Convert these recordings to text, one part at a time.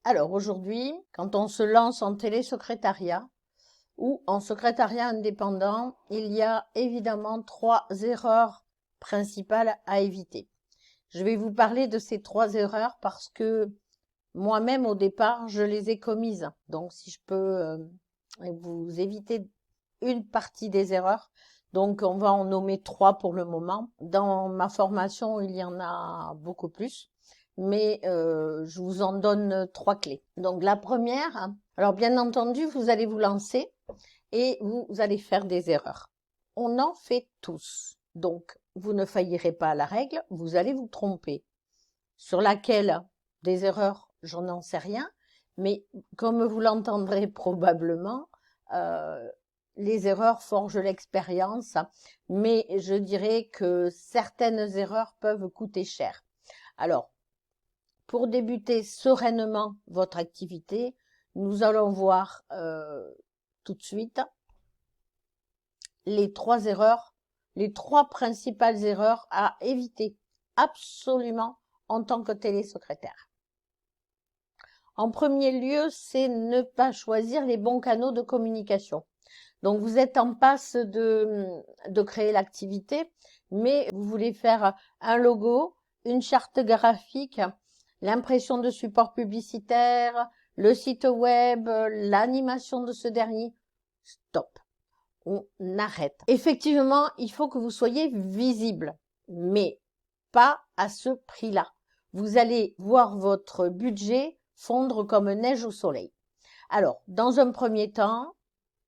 Alors aujourd'hui, quand on se lance en télésecrétariat ou en secrétariat indépendant, il y a évidemment 3 erreurs principales à éviter. Je vais vous parler de ces 3 erreurs parce que moi-même au départ, je les ai commises. Donc si je peux vous éviter une partie des erreurs, donc on va en nommer 3 pour le moment. Dans ma formation, il y en a beaucoup plus. Mais je vous en donne 3 clés. Donc la première, alors bien entendu, vous allez vous lancer et vous allez faire des erreurs. On en fait tous. Donc vous ne faillirez pas à la règle, vous allez vous tromper. Sur laquelle des erreurs, j'en n'en sais rien, mais comme vous l'entendrez probablement, les erreurs forgent l'expérience, mais je dirais que certaines erreurs peuvent coûter cher. Alors, pour débuter sereinement votre activité, nous allons voir tout de suite les 3 erreurs, les 3 principales erreurs à éviter absolument en tant que télésecrétaire. En premier lieu, c'est ne pas choisir les bons canaux de communication. Donc, vous êtes en passe de créer l'activité, mais vous voulez faire un logo, une charte graphique, l'impression de support publicitaire, le site web, l'animation de ce dernier. Stop. On arrête. Effectivement, il faut que vous soyez visible, mais pas à ce prix-là. Vous allez voir votre budget fondre comme neige au soleil. Alors, dans un premier temps,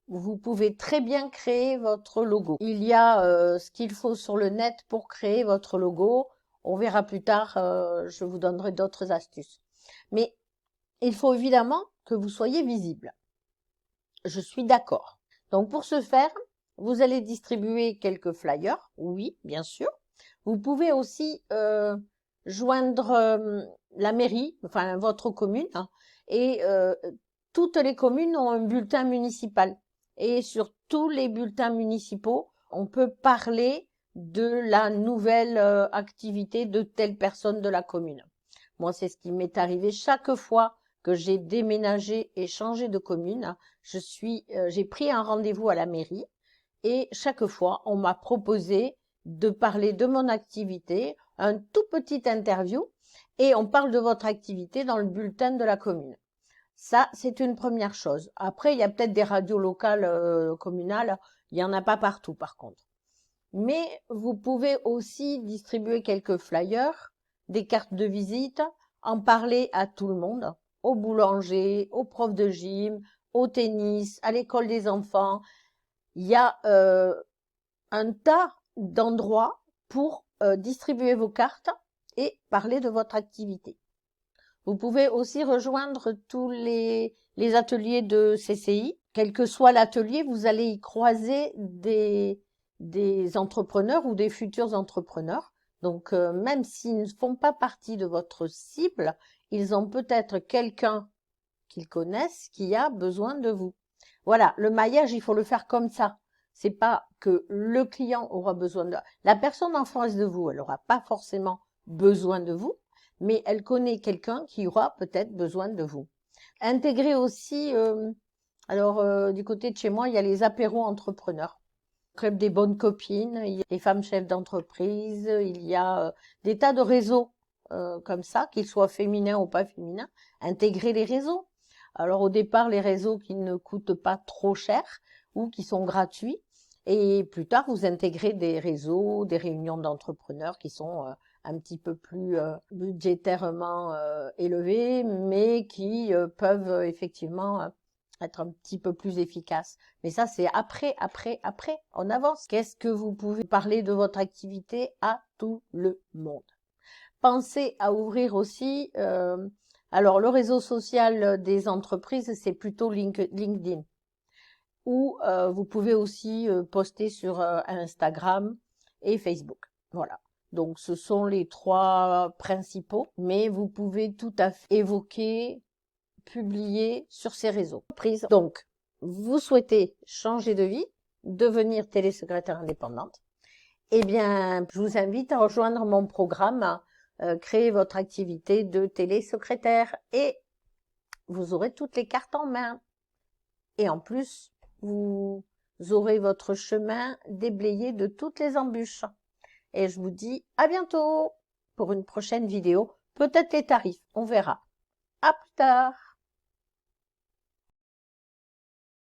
vous pouvez très bien créer votre logo. Il y a ce qu'il faut sur le net pour créer votre logo. On verra plus tard, je vous donnerai d'autres astuces. Mais il faut évidemment que vous soyez visible. Je suis d'accord. Donc pour ce faire, vous allez distribuer quelques flyers, oui, bien sûr. Vous pouvez aussi joindre la mairie, enfin votre commune, hein, et toutes les communes ont un bulletin municipal. Et sur tous les bulletins municipaux, on peut parler de la nouvelle activité de telle personne de la commune. Moi, c'est ce qui m'est arrivé chaque fois que j'ai déménagé et changé de commune. J'ai pris un rendez-vous à la mairie et chaque fois, on m'a proposé de parler de mon activité, un tout petit interview, et on parle de votre activité dans le bulletin de la commune. Ça, c'est une première chose. Après, il y a peut-être des radios locales communales, il n'y en a pas partout par contre. Mais vous pouvez aussi distribuer quelques flyers, des cartes de visite, en parler à tout le monde, aux boulangers, aux profs de gym, au tennis, à l'école des enfants. Il y a un tas d'endroits pour distribuer vos cartes et parler de votre activité. Vous pouvez aussi rejoindre tous les ateliers de CCI. Quel que soit l'atelier, vous allez y croiser des entrepreneurs ou des futurs entrepreneurs. Donc, même s'ils ne font pas partie de votre cible, ils ont peut-être quelqu'un qu'ils connaissent qui a besoin de vous. Voilà, le maillage, il faut le faire comme ça. C'est pas que le client aura besoin de... La personne en face de vous, elle n'aura pas forcément besoin de vous, mais elle connaît quelqu'un qui aura peut-être besoin de vous. Intégrer aussi, du côté de chez moi, il y a les apéros entrepreneurs. Club des bonnes copines, il y a les femmes chefs d'entreprise, il y a des tas de réseaux comme ça, qu'ils soient féminins ou pas féminins. Intégrer les réseaux. Alors au départ, les réseaux qui ne coûtent pas trop cher ou qui sont gratuits. Et plus tard, vous intégrez des réseaux, des réunions d'entrepreneurs qui sont un petit peu plus budgétairement élevés, mais qui peuvent effectivement être un petit peu plus efficaces. Mais ça, c'est après. On avance. Qu'est-ce que vous pouvez parler de votre activité à tout le monde? Pensez à ouvrir aussi... alors, le réseau social des entreprises, c'est plutôt LinkedIn. Ou vous pouvez aussi poster sur Instagram et Facebook. Voilà. Donc, ce sont les 3 principaux, mais vous pouvez tout à fait évoquer, publier sur ces réseaux. Donc, vous souhaitez changer de vie, devenir télésecrétaire indépendante, eh bien, je vous invite à rejoindre mon programme, créer votre activité de télésecrétaire et vous aurez toutes les cartes en main. Et en plus, vous aurez votre chemin déblayé de toutes les embûches. Et je vous dis à bientôt pour une prochaine vidéo. Peut-être les tarifs, on verra. À plus tard.